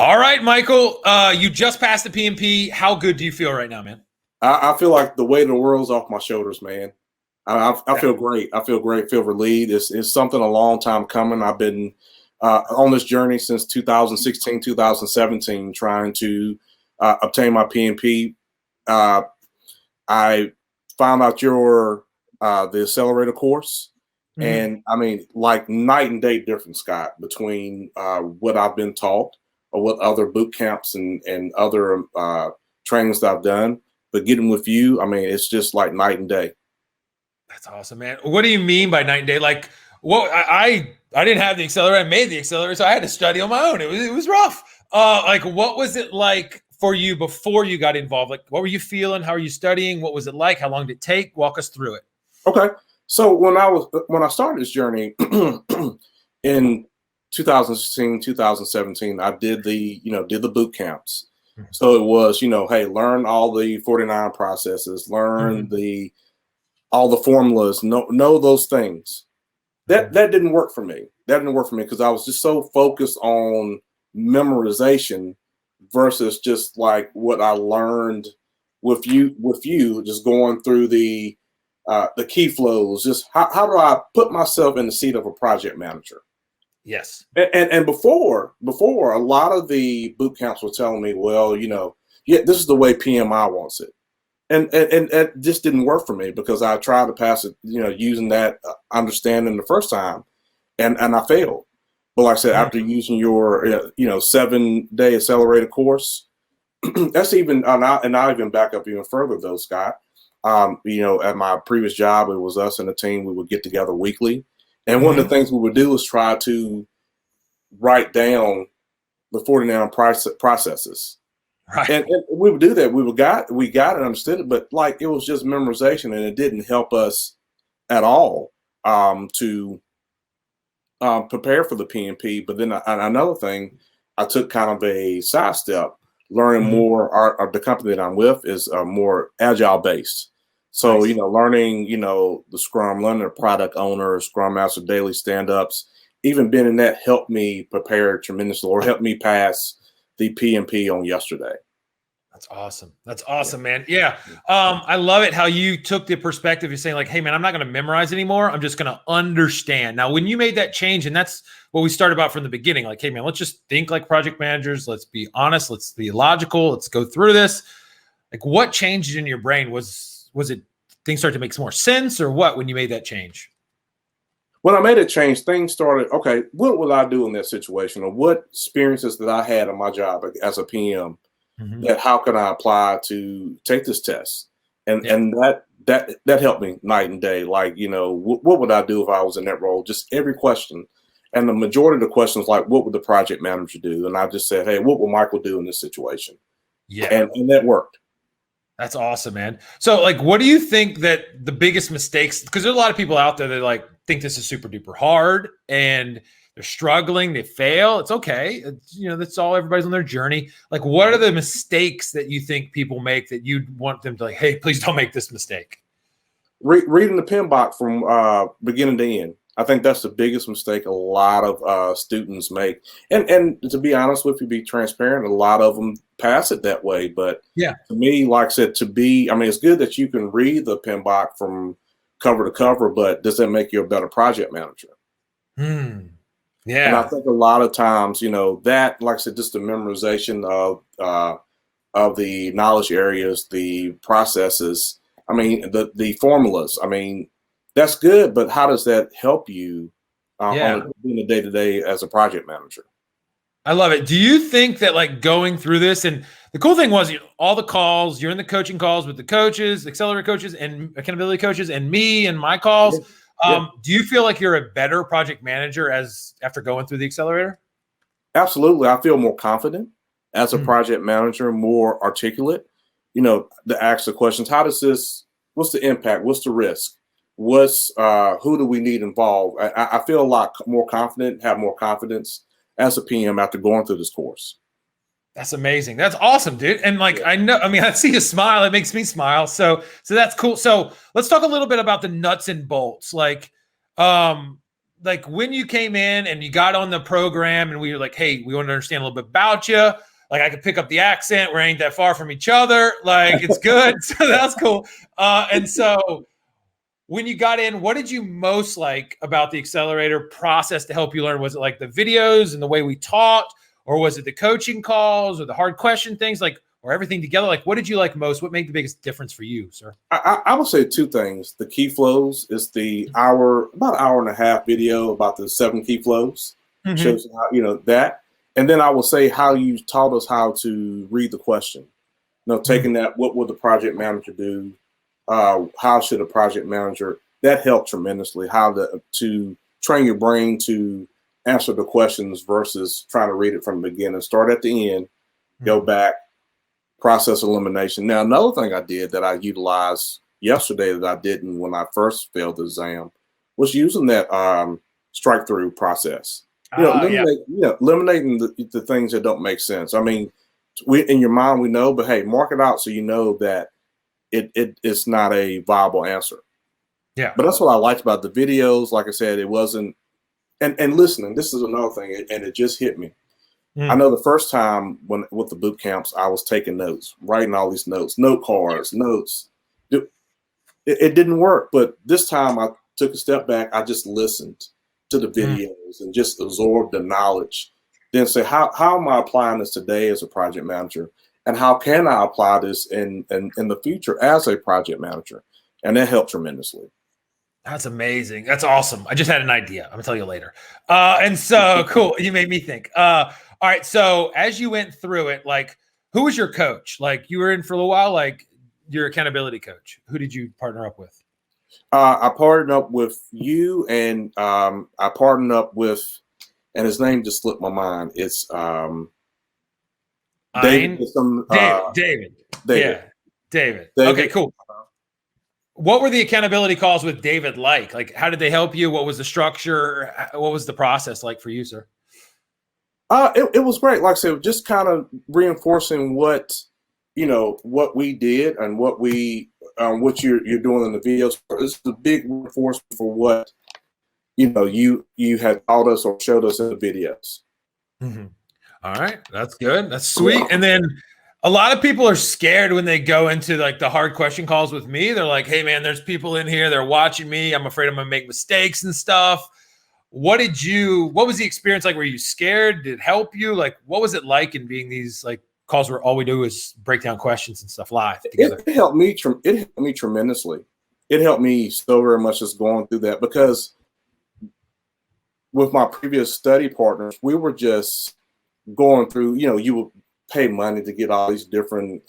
All right, Michael, you just passed the PMP. How good do you feel right now, man? I feel like the weight of the world's off my shoulders, man. I feel great. I feel great. Feel relieved. It's something a long time coming. I've been on this journey since 2016, 2017, trying to obtain my PMP. I found out your the accelerator course, and I mean, like night and day difference, Scott, between what I've been taught or what other boot camps and other trainings that I've done. But getting with you, I mean, it's just like night and day. That's awesome, man. What do you mean by night and day? Like, what I didn't have the accelerator. I made the accelerator, so I had to study on my own. It was rough. Like, what was it like for you before you got involved? Like, what were you feeling? How are you studying? What was it like? How long did it take? Walk us through it. Okay, so when I started this journey in 2016, 2017, I did the boot camps. So it was, hey, learn all the 49 processes, learn all the formulas, know those things. That didn't work for me. That didn't work for me because I was just so focused on memorization versus just like what I learned with you just going through the key flows. Just how do I put myself in the seat of a project manager? Yes. And before a lot of the boot camps were telling me, well, this is the way PMI wants it. And it just didn't work for me because I tried to pass it, using that understanding the first time and I failed. But like I said, after using your, 7-day accelerated course, that's even, and I'll even back up even further though, Scott. At my previous job, it was us and the team, we would get together weekly. And one of the things we would do is try to write down the 49 processes. Right. And we would do that. We got it, understood it, but like it was just memorization, and it didn't help us at all to prepare for the PMP. But then another thing, I took kind of a sidestep, learning more. The company that I'm with is more agile based. So, nice. Learning, the Scrum, learning the product owner, Scrum Master, daily stand-ups, even being in that helped me prepare tremendously or helped me pass the PMP on yesterday. That's awesome. That's awesome, man. Yeah. I love it how you took the perspective. You're saying like, hey, man, I'm not going to memorize anymore. I'm just going to understand. Now, when you made that change, and that's what we started about from the beginning, like, hey, man, let's just think like project managers. Let's be honest. Let's be logical. Let's go through this. Like, what changed in your brain? Was it things started to make some more sense or what when you made that change? When I made a change, things started, okay, what will I do in that situation? Or what experiences that I had in my job as a PM that how can I apply to take this test? And that helped me night and day. Like, what would I do if I was in that role? Just every question. And the majority of the questions, like, what would the project manager do? And I just said, hey, what will Michael do in this situation? Yeah. And that worked. That's awesome, man. So, like, what do you think that the biggest mistakes, because there's a lot of people out there that like think this is super duper hard and they're struggling, they fail. It's okay. That's all, everybody's on their journey. Like, what are the mistakes that you think people make that you'd want them to like, hey, please don't make this mistake? Reading the PMBOK from beginning to end. I think that's the biggest mistake a lot of students make. And to be honest with you, be transparent, a lot of them pass it that way. But yeah, to me, like I said, it's good that you can read the PMBOK from cover to cover, but does that make you a better project manager? Yeah. And I think a lot of times, that, like I said, just the memorization of the knowledge areas, the processes, the formulas, that's good, but how does that help you on a day-to-day as a project manager? I love it. Do you think that like going through this, and the cool thing was all the calls, you're in the coaching calls with the coaches, accelerator coaches and accountability coaches and me and my calls. Do you feel like you're a better project manager after going through the accelerator? Absolutely. I feel more confident as a project manager, more articulate, to ask the questions. What's the impact? What's the risk? Who do we need involved? I feel a lot more confident, have more confidence as a PM after going through this course. That's amazing. That's awesome, dude. And like, I see you smile. It makes me smile. So that's cool. So let's talk a little bit about the nuts and bolts. Like, like when you came in and you got on the program and we were like, hey, we want to understand a little bit about you. Like I could pick up the accent. We ain't that far from each other. Like it's good. So that's cool. And so when you got in, what did you most like about the accelerator process to help you learn? Was it like the videos and the way we taught, or was it the coaching calls or the hard question things, like, or everything together? Like, what did you like most? What made the biggest difference for you, sir? I would say two things. The key flows is the about hour and a half video about the 7 key flows. Mm-hmm. Shows how, that. And then I will say how you taught us how to read the question. Taking that, what would the project manager do? How should a project manager? That helped tremendously. How to train your brain to answer the questions versus trying to read it from the beginning. Start at the end, go back, process elimination. Now, another thing I did that I utilized yesterday that I didn't when I first failed the exam was using that strike through process. Eliminating the things that don't make sense. I mean, in your mind we know, but hey, mark it out so you know that it's not a viable answer. Yeah. But that's what I liked about the videos. Like I said, it wasn't. And listening, this is another thing, and it just hit me. I know the first time with the boot camps, I was taking notes, writing all these notes, note cards, notes. It didn't work, but this time I took a step back. I just listened to the videos and just absorbed the knowledge. Then say, how am I applying this today as a project manager, and how can I apply this in the future as a project manager? And that helped tremendously. That's amazing. That's awesome. I just had an idea. I'm gonna tell you later. And so cool. You made me think. All right. So as you went through it, like, who was your coach? Like, you were in for a little while, like your accountability coach. Who did you partner up with? I partnered up with you, and I partnered up with, and his name just slipped my mind. It's David. David. Yeah, David. Okay, cool. What were the accountability calls with David like? Like, how did they help you? What was the structure? What was the process like for you, sir? It was great. Like I said, just kind of reinforcing what we did and what you're doing in the videos. It's a big reinforcement for what you had taught us or showed us in the videos. Mm-hmm. All right, that's good. That's sweet. And then a lot of people are scared when they go into like the hard question calls with me. They're like, hey man, there's people in here. They're watching me. I'm afraid I'm going to make mistakes and stuff. What was the experience like? Were you scared? Did it help you? Like, what was it like in being these like calls where all we do is break down questions and stuff live together? It helped me tremendously. It helped me so very much just going through that, because with my previous study partners, we were just going through, you would pay money to get all these different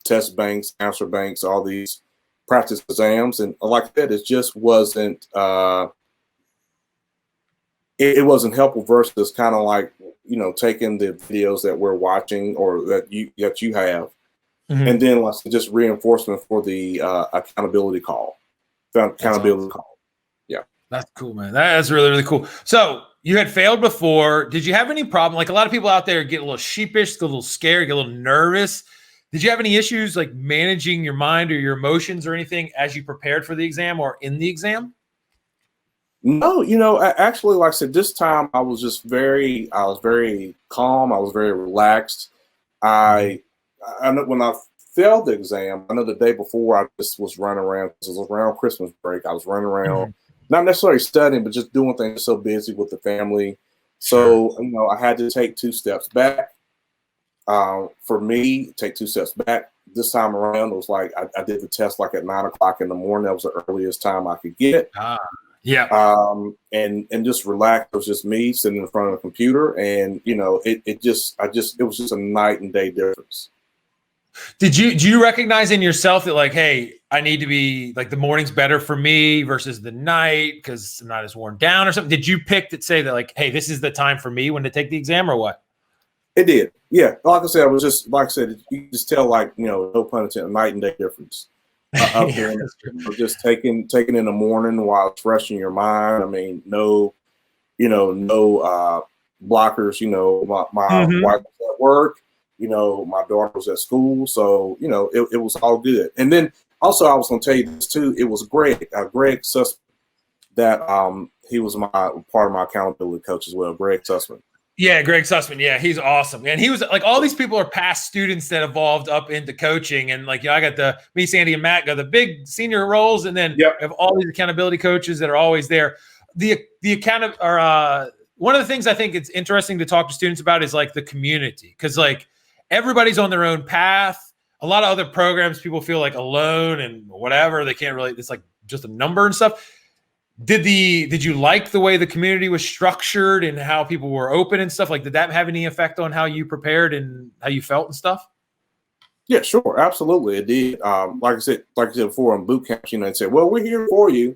test banks, answer banks, all these practice exams. And like that, it just wasn't, it wasn't helpful versus kind of like, taking the videos that we're watching or that you have. Mm-hmm. And then like just reinforcement for the accountability call. Yeah. That's cool, man. That's really, really cool. So you had failed before. Did you have any problem? Like a lot of people out there get a little sheepish, get a little scared, get a little nervous. Did you have any issues like managing your mind or your emotions or anything as you prepared for the exam or in the exam? No, actually, like I said, this time I was very calm. I was very relaxed. I know when I failed the exam, I know the day before I just was running around. It was around Christmas break. I was running around, not necessarily studying, but just doing things, so busy with the family. So, I had to take 2 steps back. For me, take 2 steps back. This time around, it was like I did the test like at 9 o'clock in the morning. That was the earliest time I could get. Yeah. And just relax. It was just me sitting in front of a computer, and it was just a night and day difference. Do you recognize in yourself that like, hey, I need to be like the morning's better for me versus the night because I'm not as worn down or something? Did you pick that say that like, hey, this is the time for me when to take the exam, or what? It did. Yeah. Like I said, you just tell like, no pun intended, a night and day difference. Just taking in the morning while it's fresh in your mind. I mean, no blockers. My wife was at work. My daughter was at school, so it was all good. And then also, I was going to tell you this too. It was Greg Sussman that he was part of my accountability coach as well, Greg Sussman. Yeah, Greg Sussman. Yeah, he's awesome. And he was like, all these people are past students that evolved up into coaching. And like, I got me, Sandy, and Matt go the big senior roles, and then Yep. we have all these accountability coaches that are always there. The one of the things I think it's interesting to talk to students about is like the community, because like everybody's on their own path. A lot of other programs, people feel like alone and whatever. They can't really. It's like just a number and stuff. Did you like the way the community was structured and how people were open and stuff? Like, did that have any effect on how you prepared and how you felt and stuff? Yeah, sure. Absolutely. It did. Like I said before on boot camps, they say, well, we're here for you.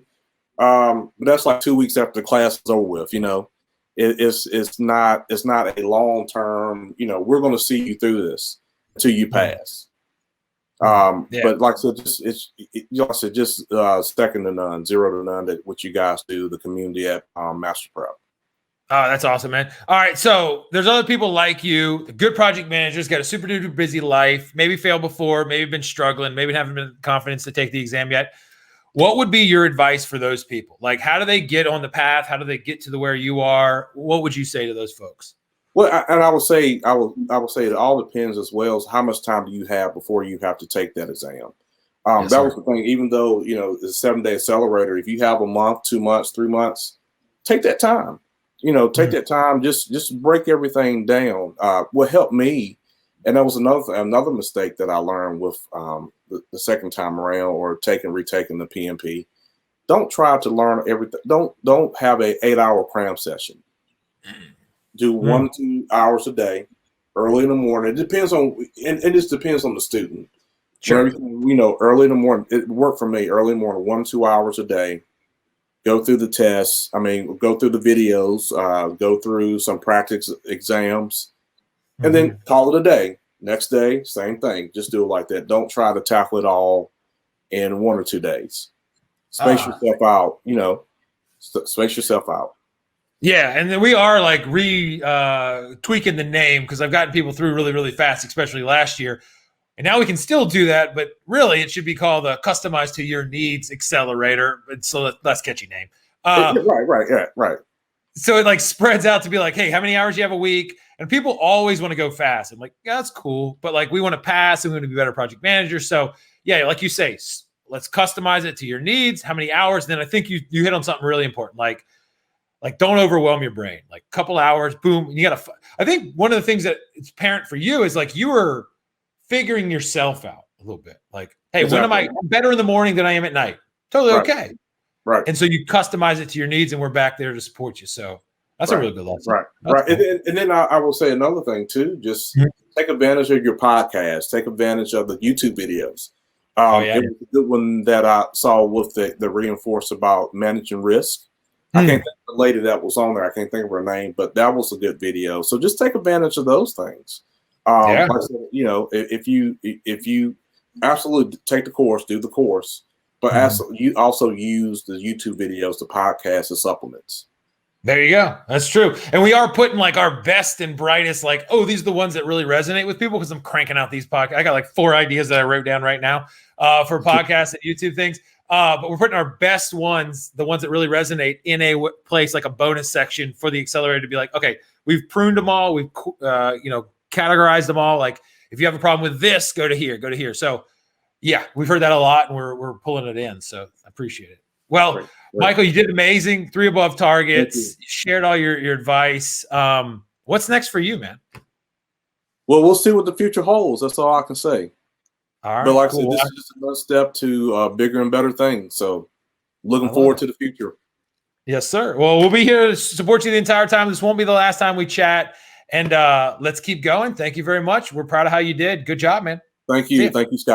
But that's like 2 weeks after the class is over with, it's not a long-term, we're going to see you through this until you pass. But like I said, just second to none, 0 to none, that what you guys do, the community at Master Prep. Oh, that's awesome, man. All right. So there's other people like you, good project managers, got a super duper busy life, maybe failed before, maybe been struggling, maybe haven't been confidence to take the exam yet. What would be your advice for those people? Like, how do they get on the path? How do they get to where you are? What would you say to those folks? Well, I would say it all depends as well as how much time do you have before you have to take that exam. Yes, that was the thing. Even though it's a 7-day accelerator, if you have a month, 2 months, 3 months, take that time. Take that time. Just break everything down. What helped me, and that was another mistake that I learned with the second time around, or retaking the PMP. Don't try to learn everything. Don't have a 8-hour cram session. Do 1 to 2 hours a day, early in the morning. It depends on, and it just depends on the student. Sure. Early in the morning, it worked for me. Early in the morning, 1 to 2 hours a day. Go through the tests. Go through the videos. Go through some practice exams, and then call it a day. Next day, same thing. Just do it like that. Don't try to tackle it all in 1 or 2 days. Space yourself out. Space yourself out. Yeah, and then we are like tweaking the name, because I've gotten people through really, really fast, especially last year. And now we can still do that, but really it should be called a Customized to Your Needs Accelerator. It's a less catchy name. Right. So it like spreads out to be like, hey, how many hours do you have a week? And people always want to go fast. I'm like, yeah, that's cool. But like, we want to pass and we want to be better project managers. So yeah, like you say, let's customize it to your needs. How many hours? And then I think you hit on something really important. Like don't overwhelm your brain. Like a couple hours, boom. You got to, I think one of the things that it's apparent for you is like, you were figuring yourself out a little bit. Like, hey, exactly. When am I better in the morning than I am at night? Totally okay. Right. And so you customize it to your needs, and we're back there to support you. So that's a really good lesson. Right. Cool. And then I will say another thing too, just take advantage of your podcast, take advantage of the YouTube videos. It was a good one that I saw with the reinforce about managing risk. I can't think of the lady that was on there. I can't think of her name, but that was a good video. So just take advantage of those things. Like I said, if you absolutely take the course, do the course, but you also use the YouTube videos, the podcast, the supplements. There you go. That's true. And we are putting like our best and brightest, like, oh, these are the ones that really resonate with people, because I'm cranking out these podcasts. I got like 4 ideas that I wrote down right now for podcasts and YouTube things. But we're putting our best ones, the ones that really resonate, in a place like a bonus section for the accelerator to be like, okay, we've pruned them all. We've, categorized them all. Like, if you have a problem with this, go to here. So yeah, we've heard that a lot, and we're pulling it in. So I appreciate it. Well, Great. Michael, you did amazing. 3 above targets. You shared all your advice. What's next for you, man? Well, we'll see what the future holds. That's all I can say. All right. But like I said, this is just another step to bigger and better things. So looking forward to the future. Yes, sir. Well, we'll be here to support you the entire time. This won't be the last time we chat. And let's keep going. Thank you very much. We're proud of how you did. Good job, man. Thank you. Thank you, Scott.